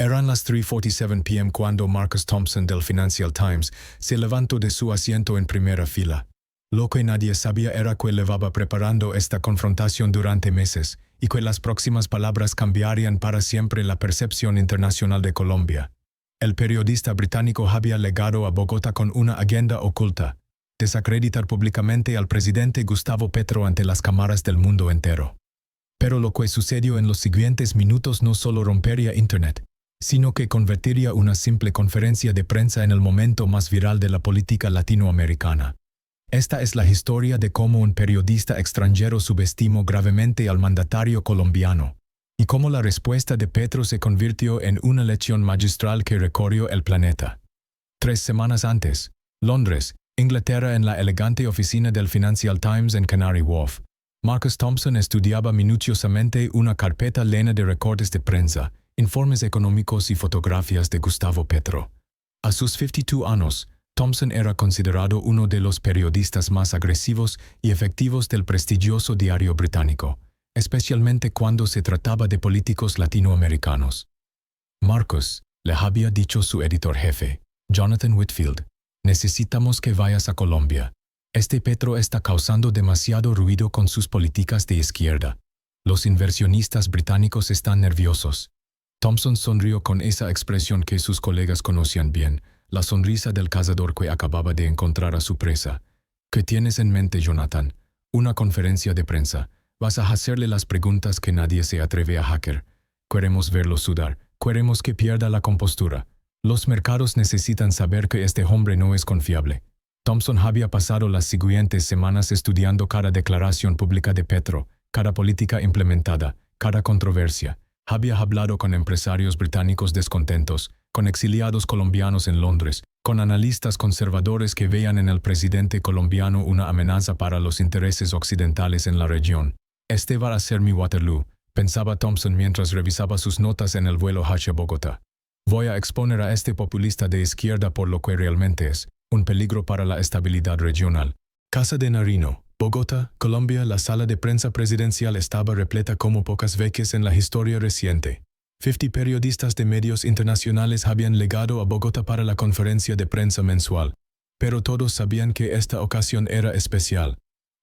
Eran las 3:47 p.m. cuando Marcus Thompson del Financial Times se levantó de su asiento en primera fila. Lo que nadie sabía era que llevaba preparando esta confrontación durante meses y que las próximas palabras cambiarían para siempre la percepción internacional de Colombia. El periodista británico había llegado a Bogotá con una agenda oculta: desacreditar públicamente al presidente Gustavo Petro ante las cámaras del mundo entero. Pero lo que sucedió en los siguientes minutos no solo rompería Internet, sino que convertiría una simple conferencia de prensa en el momento más viral de la política latinoamericana. Esta es la historia de cómo un periodista extranjero subestimó gravemente al mandatario colombiano, y cómo la respuesta de Petro se convirtió en una lección magistral que recorrió el planeta. 3 semanas antes, Londres, Inglaterra, en la elegante oficina del Financial Times en Canary Wharf, Marcus Thompson estudiaba minuciosamente una carpeta llena de recortes de prensa, informes económicos y fotografías de Gustavo Petro. A sus 52 años, Thompson era considerado uno de los periodistas más agresivos y efectivos del prestigioso diario británico, especialmente cuando se trataba de políticos latinoamericanos. Marcus, le había dicho su editor jefe, Jonathan Whitfield, necesitamos que vayas a Colombia. Este Petro está causando demasiado ruido con sus políticas de izquierda. Los inversionistas británicos están nerviosos. Thompson sonrió con esa expresión que sus colegas conocían bien, la sonrisa del cazador que acababa de encontrar a su presa. ¿Qué tienes en mente, Jonathan? Una conferencia de prensa. Vas a hacerle las preguntas que nadie se atreve a hacer. Queremos verlo sudar. Queremos que pierda la compostura. Los mercados necesitan saber que este hombre no es confiable. Thompson había pasado las siguientes semanas estudiando cada declaración pública de Petro, cada política implementada, cada controversia. Había hablado con empresarios británicos descontentos, con exiliados colombianos en Londres, con analistas conservadores que veían en el presidente colombiano una amenaza para los intereses occidentales en la región. Este va a ser mi Waterloo, pensaba Thompson mientras revisaba sus notas en el vuelo hacia Bogotá. Voy a exponer a este populista de izquierda por lo que realmente es, un peligro para la estabilidad regional. Casa de Nariño, Bogotá, Colombia. La sala de prensa presidencial estaba repleta como pocas veces en la historia reciente. 50 periodistas de medios internacionales habían llegado a Bogotá para la conferencia de prensa mensual, pero todos sabían que esta ocasión era especial.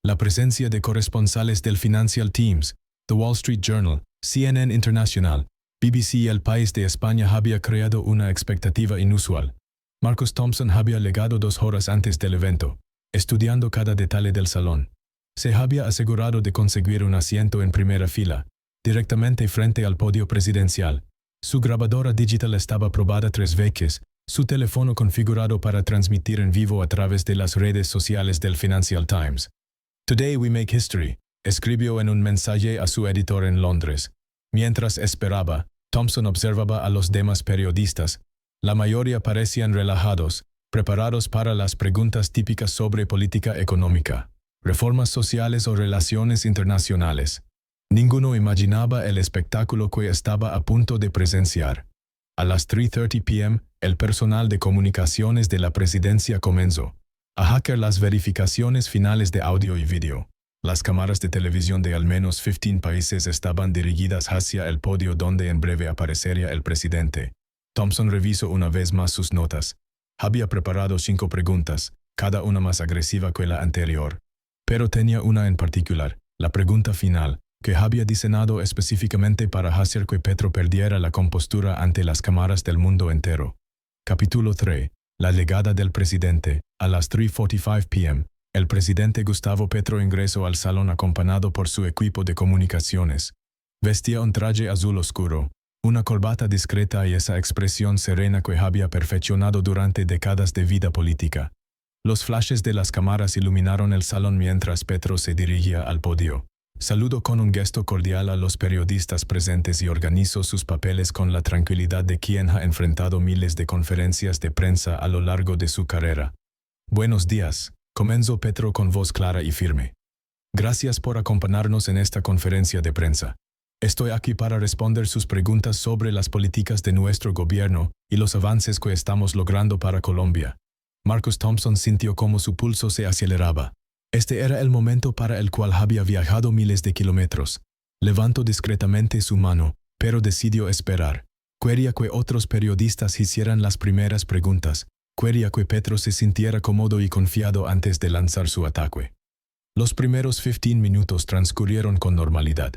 La presencia de corresponsales del Financial Times, The Wall Street Journal, CNN International, BBC y El País de España había creado una expectativa inusual. Marcus Thompson había llegado 2 horas antes del evento, estudiando cada detalle del salón. Se había asegurado de conseguir un asiento en primera fila, directamente frente al podio presidencial. Su grabadora digital estaba probada 3 veces, su teléfono configurado para transmitir en vivo a través de las redes sociales del Financial Times. Today we make history, escribió en un mensaje a su editor en Londres. Mientras esperaba, Thompson observaba a los demás periodistas. La mayoría parecían relajados, preparados para las preguntas típicas sobre política económica, reformas sociales o relaciones internacionales. Ninguno imaginaba el espectáculo que estaba a punto de presenciar. A las 3:30 p.m., el personal de comunicaciones de la presidencia comenzó a hackear las verificaciones finales de audio y vídeo. Las cámaras de televisión de al menos 15 países estaban dirigidas hacia el podio donde en breve aparecería el presidente. Thompson revisó una vez más sus notas. Había preparado 5 preguntas, cada una más agresiva que la anterior. Pero tenía una en particular, la pregunta final, que había diseñado específicamente para hacer que Petro perdiera la compostura ante las cámaras del mundo entero. Capítulo 3. La llegada del presidente. A las 3:45 p.m., el presidente Gustavo Petro ingresó al salón acompañado por su equipo de comunicaciones. Vestía un traje azul oscuro, una corbata discreta y esa expresión serena que había perfeccionado durante décadas de vida política. Los flashes de las cámaras iluminaron el salón mientras Petro se dirigía al podio. Saludó con un gesto cordial a los periodistas presentes y organizó sus papeles con la tranquilidad de quien ha enfrentado miles de conferencias de prensa a lo largo de su carrera. Buenos días, comenzó Petro con voz clara y firme. Gracias por acompañarnos en esta conferencia de prensa. Estoy aquí para responder sus preguntas sobre las políticas de nuestro gobierno y los avances que estamos logrando para Colombia. Marcus Thompson sintió cómo su pulso se aceleraba. Este era el momento para el cual había viajado miles de kilómetros. Levantó discretamente su mano, pero decidió esperar. Quería que otros periodistas hicieran las primeras preguntas. Quería que Petro se sintiera cómodo y confiado antes de lanzar su ataque. Los primeros 15 minutos transcurrieron con normalidad.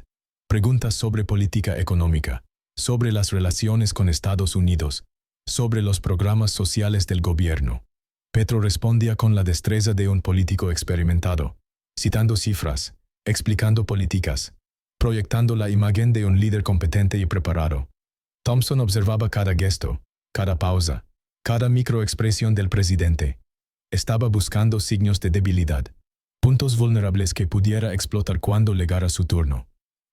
Preguntas sobre política económica, sobre las relaciones con Estados Unidos, sobre los programas sociales del gobierno. Petro respondía con la destreza de un político experimentado, citando cifras, explicando políticas, proyectando la imagen de un líder competente y preparado. Thompson observaba cada gesto, cada pausa, cada microexpresión del presidente. Estaba buscando signos de debilidad, puntos vulnerables que pudiera explotar cuando llegara su turno.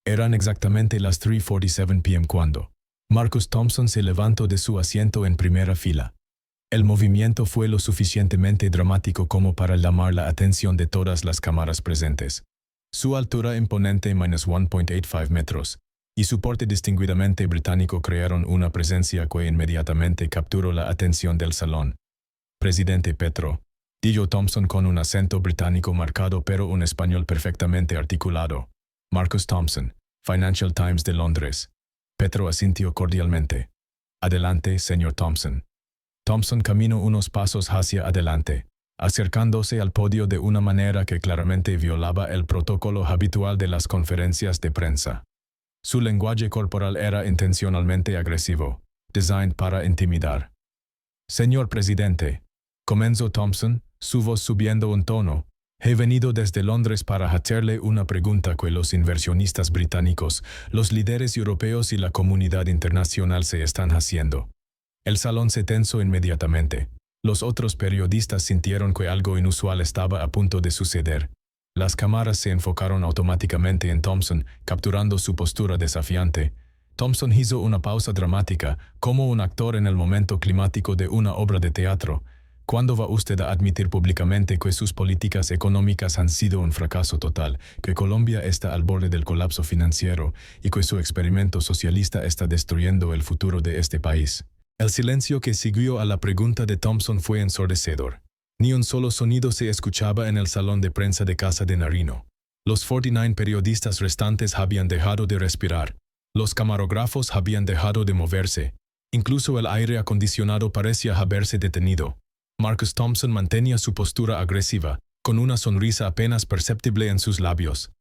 Eran exactamente las 3:47 p.m. cuando Marcus Thompson se levantó de su asiento en primera fila. El movimiento fue lo suficientemente dramático como para llamar la atención de todas las cámaras presentes. Su altura imponente -1.85 metros y su porte distinguidamente británico crearon una presencia que inmediatamente capturó la atención del salón. «Presidente Petro», dijo Thompson con un acento británico marcado pero un español perfectamente articulado. «Marcus Thompson, Financial Times de Londres». Petro asintió cordialmente. «Adelante, señor Thompson». Thompson caminó unos pasos hacia adelante, acercándose al podio de una manera que claramente violaba el protocolo habitual de las conferencias de prensa. Su lenguaje corporal era intencionalmente agresivo, designed para intimidar. «Señor presidente», comenzó Thompson, su voz subiendo un tono, «he venido desde Londres para hacerle una pregunta que los inversionistas británicos, los líderes europeos y la comunidad internacional se están haciendo». El salón se tensó inmediatamente. Los otros periodistas sintieron que algo inusual estaba a punto de suceder. Las cámaras se enfocaron automáticamente en Thompson, capturando su postura desafiante. Thompson hizo una pausa dramática, como un actor en el momento climático de una obra de teatro. ¿Cuándo va usted a admitir públicamente que sus políticas económicas han sido un fracaso total, que Colombia está al borde del colapso financiero y que su experimento socialista está destruyendo el futuro de este país? El silencio que siguió a la pregunta de Thompson fue ensordecedor. Ni un solo sonido se escuchaba en el salón de prensa de Casa de Nariño. Los 49 periodistas restantes habían dejado de respirar. Los camarógrafos habían dejado de moverse. Incluso el aire acondicionado parecía haberse detenido. Marcus Thompson mantenía su postura agresiva, con una sonrisa apenas perceptible en sus labios.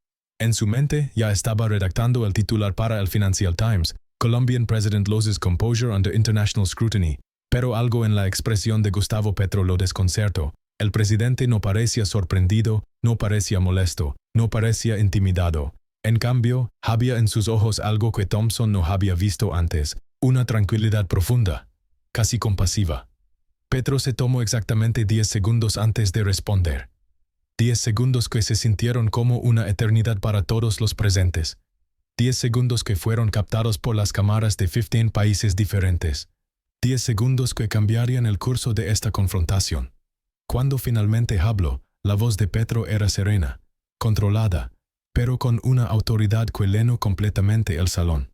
En su mente ya estaba redactando el titular para el Financial Times: Colombian President Loses Composure Under International Scrutiny. Pero algo en la expresión de Gustavo Petro lo desconcertó. El presidente no parecía sorprendido, no parecía molesto, no parecía intimidado. En cambio, había en sus ojos algo que Thompson no había visto antes, una tranquilidad profunda, casi compasiva. Petro se tomó exactamente 10 segundos antes de responder. 10 segundos que se sintieron como una eternidad para todos los presentes. 10 segundos que fueron captados por las cámaras de 15 países diferentes. 10 segundos que cambiarían el curso de esta confrontación. Cuando finalmente habló, la voz de Petro era serena, controlada, pero con una autoridad que llenó completamente el salón.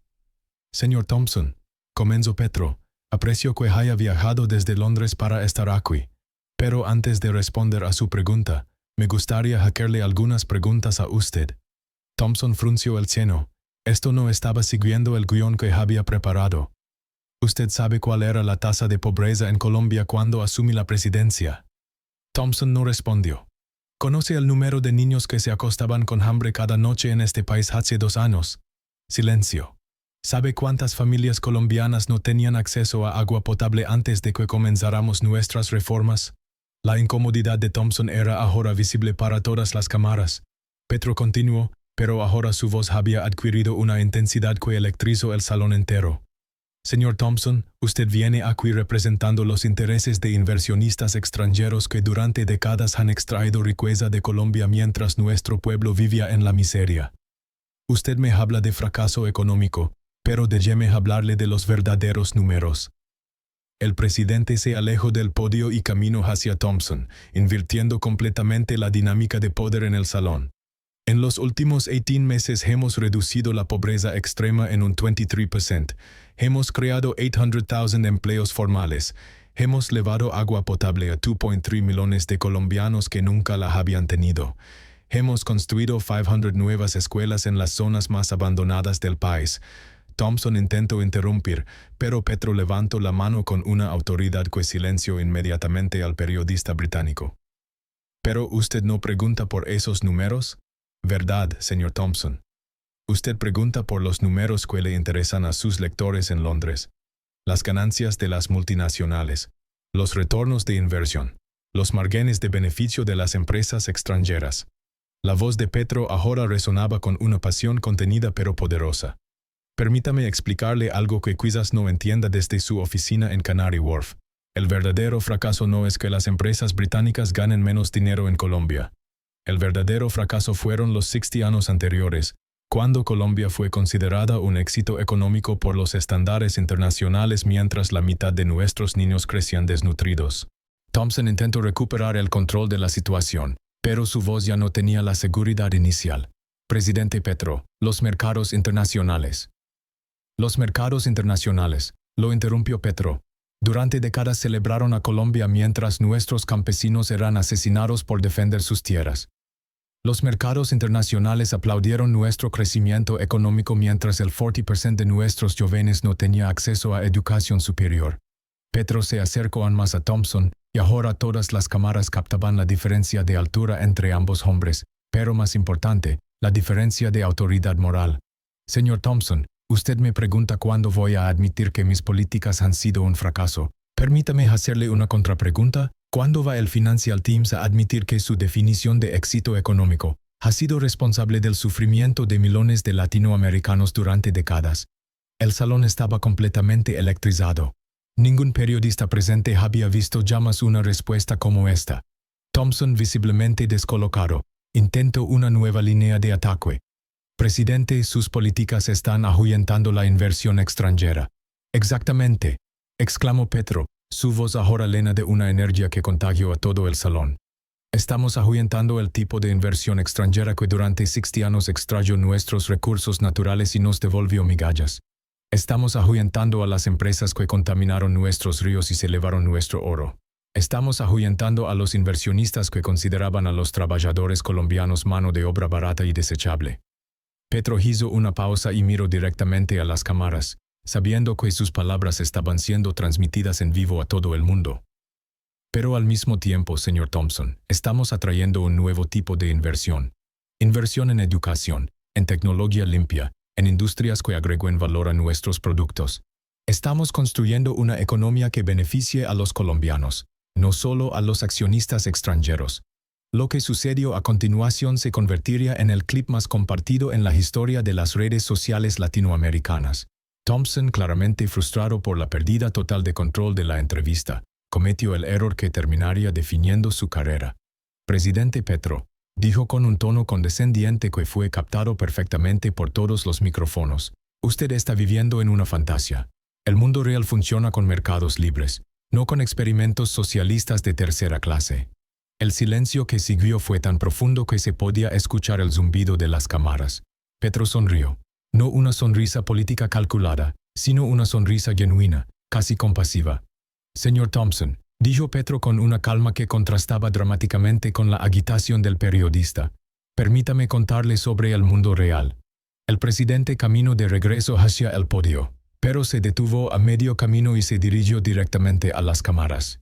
«Señor Thompson», comenzó Petro, «aprecio que haya viajado desde Londres para estar aquí. Pero antes de responder a su pregunta, me gustaría hacerle algunas preguntas a usted». Thompson frunció el ceño. Esto no estaba siguiendo el guión que había preparado. «¿Usted sabe cuál era la tasa de pobreza en Colombia cuando asumí la presidencia?» Thompson no respondió. «¿Conoce el número de niños que se acostaban con hambre cada noche en este país hace 2 años?» Silencio. ¿Sabe cuántas familias colombianas no tenían acceso a agua potable antes de que comenzáramos nuestras reformas? La incomodidad de Thompson era ahora visible para todas las cámaras. Petro continuó, pero ahora su voz había adquirido una intensidad que electrizó el salón entero. «Señor Thompson, usted viene aquí representando los intereses de inversionistas extranjeros que durante décadas han extraído riqueza de Colombia mientras nuestro pueblo vivía en la miseria. Usted me habla de fracaso económico, pero déjeme hablarle de los verdaderos números». El presidente se alejó del podio y caminó hacia Thompson, invirtiendo completamente la dinámica de poder en el salón. «En los últimos 18 meses hemos reducido la pobreza extrema en un 23%. Hemos creado 800,000 empleos formales. Hemos llevado agua potable a 2.3 millones de colombianos que nunca la habían tenido. Hemos construido 500 nuevas escuelas en las zonas más abandonadas del país. Thompson intentó interrumpir, pero Petro levantó la mano con una autoridad que silenció inmediatamente al periodista británico. ¿Pero usted no pregunta por esos números? ¿Verdad, señor Thompson? Usted pregunta por los números que le interesan a sus lectores en Londres. Las ganancias de las multinacionales, los retornos de inversión, los márgenes de beneficio de las empresas extranjeras. La voz de Petro ahora resonaba con una pasión contenida pero poderosa. Permítame explicarle algo que quizás no entienda desde su oficina en Canary Wharf. El verdadero fracaso no es que las empresas británicas ganen menos dinero en Colombia. El verdadero fracaso fueron los 60 años anteriores, cuando Colombia fue considerada un éxito económico por los estándares internacionales mientras la mitad de nuestros niños crecían desnutridos. Thompson intentó recuperar el control de la situación, pero su voz ya no tenía la seguridad inicial. Presidente Petro, los mercados internacionales. Los mercados internacionales, lo interrumpió Petro. Durante décadas celebraron a Colombia mientras nuestros campesinos eran asesinados por defender sus tierras. Los mercados internacionales aplaudieron nuestro crecimiento económico mientras el 40% de nuestros jóvenes no tenía acceso a educación superior. Petro se acercó aún más a Thompson, y ahora todas las cámaras captaban la diferencia de altura entre ambos hombres, pero más importante, la diferencia de autoridad moral. Señor Thompson, usted me pregunta cuándo voy a admitir que mis políticas han sido un fracaso. Permítame hacerle una contrapregunta. ¿Cuándo va el Financial Times a admitir que su definición de éxito económico ha sido responsable del sufrimiento de millones de latinoamericanos durante décadas? El salón estaba completamente electrizado. Ningún periodista presente había visto jamás una respuesta como esta. Thompson, visiblemente descolocado, intentó una nueva línea de ataque. Presidente, sus políticas están ahuyentando la inversión extranjera. Exactamente, exclamó Petro, su voz ahora llena de una energía que contagió a todo el salón. Estamos ahuyentando el tipo de inversión extranjera que durante 60 años extrayó nuestros recursos naturales y nos devolvió migajas. Estamos ahuyentando a las empresas que contaminaron nuestros ríos y se llevaron nuestro oro. Estamos ahuyentando a los inversionistas que consideraban a los trabajadores colombianos mano de obra barata y desechable. Petro hizo una pausa y miró directamente a las cámaras, sabiendo que sus palabras estaban siendo transmitidas en vivo a todo el mundo. Pero al mismo tiempo, señor Thompson, estamos atrayendo un nuevo tipo de inversión. Inversión en educación, en tecnología limpia, en industrias que agreguen valor a nuestros productos. Estamos construyendo una economía que beneficie a los colombianos, no solo a los accionistas extranjeros. Lo que sucedió a continuación se convertiría en el clip más compartido en la historia de las redes sociales latinoamericanas. Thompson, claramente frustrado por la pérdida total de control de la entrevista, cometió el error que terminaría definiendo su carrera. Presidente Petro, dijo con un tono condescendiente que fue captado perfectamente por todos los micrófonos. Usted está viviendo en una fantasía. El mundo real funciona con mercados libres, no con experimentos socialistas de tercera clase. El silencio que siguió fue tan profundo que se podía escuchar el zumbido de las cámaras. Petro sonrió. No una sonrisa política calculada, sino una sonrisa genuina, casi compasiva. Señor Thompson, dijo Petro con una calma que contrastaba dramáticamente con la agitación del periodista. Permítame contarle sobre el mundo real. El presidente caminó de regreso hacia el podio, pero se detuvo a medio camino y se dirigió directamente a las cámaras.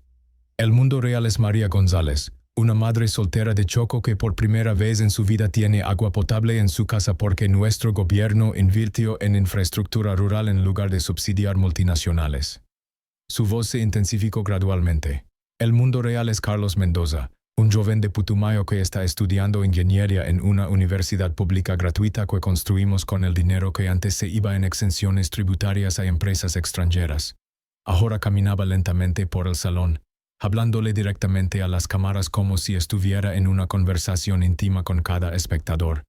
El mundo real es María González, una madre soltera de Choco que por primera vez en su vida tiene agua potable en su casa porque nuestro gobierno invirtió en infraestructura rural en lugar de subsidiar multinacionales. Su voz se intensificó gradualmente. El mundo real es Carlos Mendoza, un joven de Putumayo que está estudiando ingeniería en una universidad pública gratuita que construimos con el dinero que antes se iba en exenciones tributarias a empresas extranjeras. Ahora caminaba lentamente por el salón, hablándole directamente a las cámaras como si estuviera en una conversación íntima con cada espectador.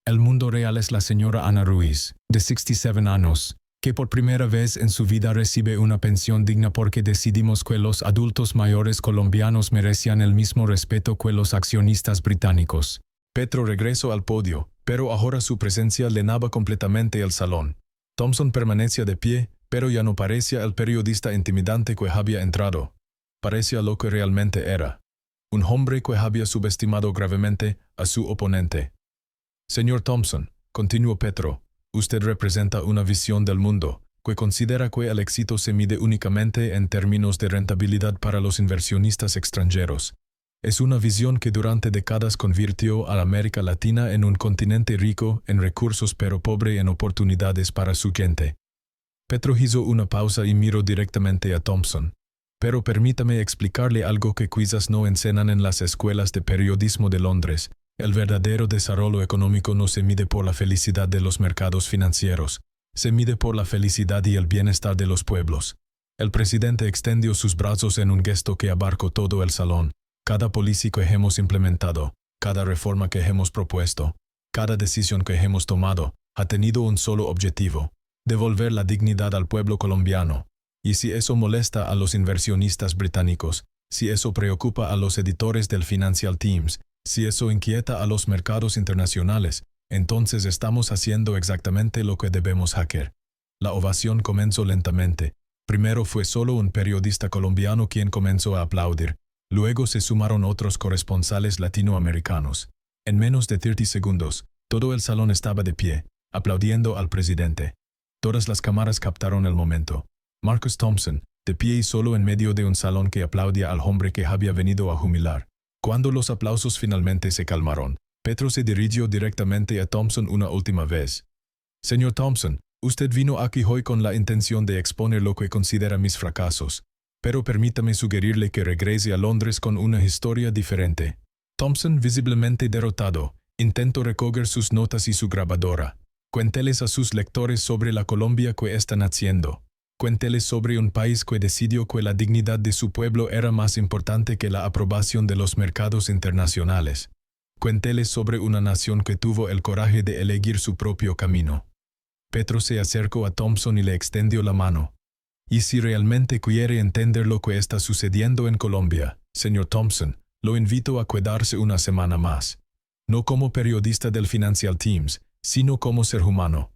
El mundo real es la señora Ana Ruiz, de 67 años, que por primera vez en su vida recibe una pensión digna porque decidimos que los adultos mayores colombianos merecían el mismo respeto que los accionistas británicos. Petro regresó al podio, pero ahora su presencia llenaba completamente el salón. Thompson permanecía de pie, pero ya no parecía el periodista intimidante que había entrado. Parecía lo que realmente era. Un hombre que había subestimado gravemente a su oponente. Señor Thompson, continuó Petro, Usted representa una visión del mundo, que considera que el éxito se mide únicamente en términos de rentabilidad para los inversionistas extranjeros. Es una visión que durante décadas convirtió a América Latina en un continente rico en recursos pero pobre en oportunidades para su gente. Petro hizo una pausa y miró directamente a Thompson. Pero permítame explicarle algo que quizás no enseñan en las escuelas de periodismo de Londres. El verdadero desarrollo económico no se mide por la felicidad de los mercados financieros. Se mide por la felicidad y el bienestar de los pueblos. El presidente extendió sus brazos en un gesto que abarcó todo el salón. Cada política que hemos implementado, cada reforma que hemos propuesto, cada decisión que hemos tomado, ha tenido un solo objetivo: devolver la dignidad al pueblo colombiano. Y si eso molesta a los inversionistas británicos, si eso preocupa a los editores del Financial Times, si eso inquieta a los mercados internacionales, entonces estamos haciendo exactamente lo que debemos hacer. La ovación comenzó lentamente. Primero fue solo un periodista colombiano quien comenzó a aplaudir. Luego se sumaron otros corresponsales latinoamericanos. En menos de 30 segundos, todo el salón estaba de pie, aplaudiendo al presidente. Todas las cámaras captaron el momento. Marcus Thompson, de pie y solo en medio de un salón que aplaudía al hombre que había venido a jubilar. Cuando los aplausos finalmente se calmaron, Petro se dirigió directamente a Thompson una última vez. Señor Thompson, usted vino aquí hoy con la intención de exponer lo que considera mis fracasos, pero permítame sugerirle que regrese a Londres con una historia diferente. Thompson, visiblemente derrotado, intentó recoger sus notas y su grabadora. Cuénteles a sus lectores sobre la Colombia que están haciendo. Cuénteles sobre un país que decidió que la dignidad de su pueblo era más importante que la aprobación de los mercados internacionales. Cuénteles sobre una nación que tuvo el coraje de elegir su propio camino. Petro se acercó a Thompson y le extendió la mano. Y si realmente quiere entender lo que está sucediendo en Colombia, señor Thompson, lo invito a quedarse una semana más. No como periodista del Financial Times, sino como ser humano.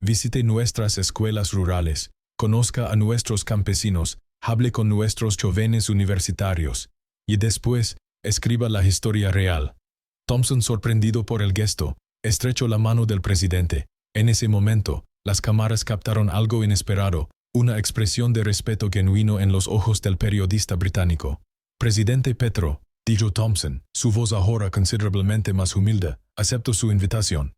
Visite nuestras escuelas rurales, conozca a nuestros campesinos, hable con nuestros jóvenes universitarios, y después, escriba la historia real. Thompson, sorprendido por el gesto, estrechó la mano del presidente. En ese momento, las cámaras captaron algo inesperado, una expresión de respeto genuino en los ojos del periodista británico. Presidente Petro, dijo Thompson, su voz ahora considerablemente más humilde, acepto su invitación.